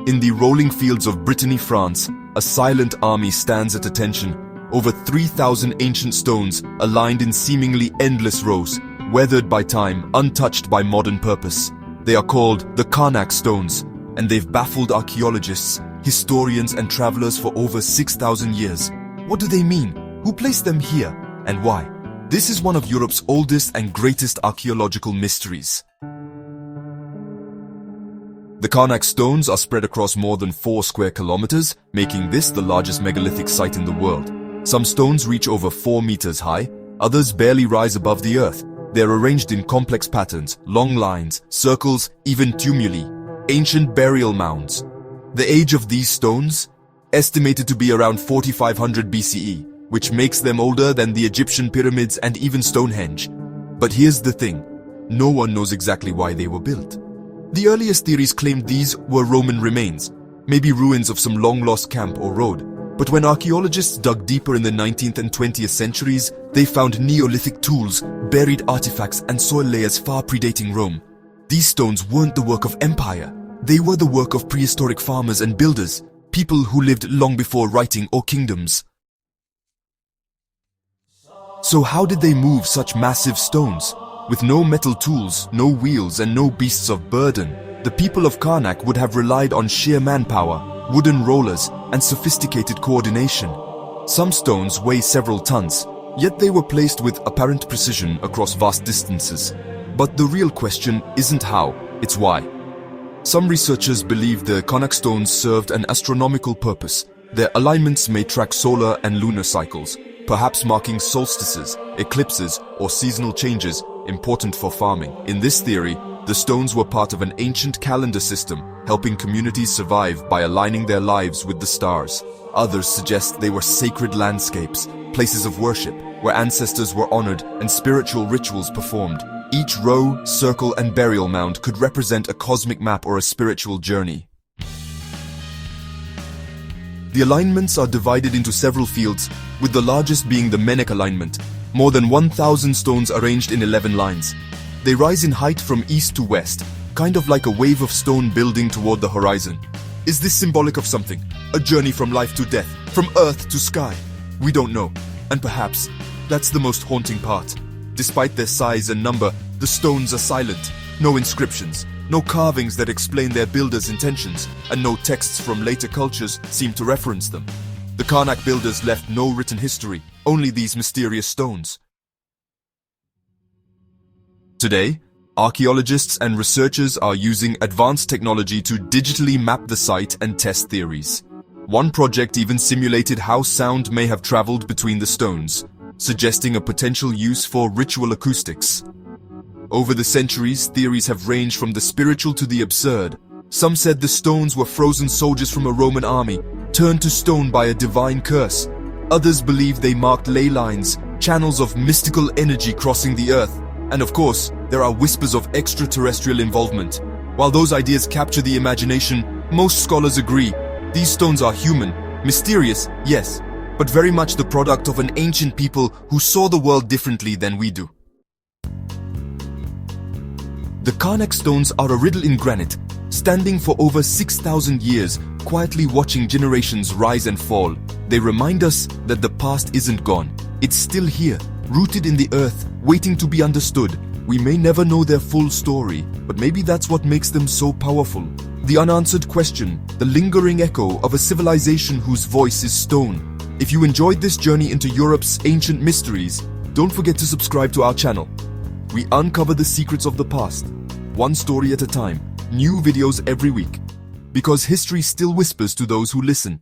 In the rolling fields of Brittany, France, a silent army stands at attention. Over 3,000 ancient stones, aligned in seemingly endless rows, weathered by time, untouched by modern purpose. They are called the Carnac Stones, and they've baffled archaeologists, historians and travelers for over 6,000 years. What do they mean? Who placed them here? And why? This is one of Europe's oldest and greatest archaeological mysteries. The Carnac Stones are spread across more than 4 square kilometers, making this the largest megalithic site in the world. Some stones reach over 4 meters high, others barely rise above the earth. They're arranged in complex patterns, long lines, circles, even tumuli, ancient burial mounds. The age of these stones? Estimated to be around 4500 BCE, which makes them older than the Egyptian pyramids and even Stonehenge. But here's the thing, no one knows exactly why they were built. The earliest theories claimed these were Roman remains, maybe ruins of some long-lost camp or road. But when archaeologists dug deeper in the 19th and 20th centuries, they found Neolithic tools, buried artifacts, and soil layers far predating Rome. These stones weren't the work of empire. They were the work of prehistoric farmers and builders, people who lived long before writing or kingdoms. So how did they move such massive stones? With no metal tools, no wheels, and no beasts of burden, the people of Carnac would have relied on sheer manpower, wooden rollers, and sophisticated coordination. Some stones weigh several tons, yet they were placed with apparent precision across vast distances. But the real question isn't how, it's why. Some researchers believe the Carnac stones served an astronomical purpose. Their alignments may track solar and lunar cycles, perhaps marking solstices, eclipses, or seasonal changes important for farming. In this theory, the stones were part of an ancient calendar system, helping communities survive by aligning their lives with the stars. Others suggest they were sacred landscapes, places of worship, where ancestors were honored and spiritual rituals performed. Each row, circle, and burial mound could represent a cosmic map or a spiritual journey. The alignments are divided into several fields, with the largest being the Menec alignment, more than 1,000 stones arranged in 11 lines. They rise in height from east to west, kind of like a wave of stone building toward the horizon. Is this symbolic of something? A journey from life to death, from earth to sky? We don't know, and perhaps that's the most haunting part. Despite their size and number, the stones are silent. No inscriptions, no carvings that explain their builders' intentions, and no texts from later cultures seem to reference them. The Carnac builders left no written history, only these mysterious stones. Today, archaeologists and researchers are using advanced technology to digitally map the site and test theories. One project even simulated how sound may have traveled between the stones, suggesting a potential use for ritual acoustics. Over the centuries, theories have ranged from the spiritual to the absurd. Some said the stones were frozen soldiers from a Roman army, turned to stone by a divine curse. Others believed they marked ley lines, channels of mystical energy crossing the earth. And of course, there are whispers of extraterrestrial involvement. While those ideas capture the imagination, most scholars agree these stones are human, mysterious, yes, but very much the product of an ancient people who saw the world differently than we do. The Carnac stones are a riddle in granite, standing for over 6,000 years, quietly watching generations rise and fall. They remind us that the past isn't gone. It's still here, rooted in the earth, waiting to be understood. We may never know their full story, but maybe that's what makes them so powerful. The unanswered question, the lingering echo of a civilization whose voice is stone. If you enjoyed this journey into Europe's ancient mysteries, don't forget to subscribe to our channel. We uncover the secrets of the past, one story at a time, new videos every week. Because history still whispers to those who listen.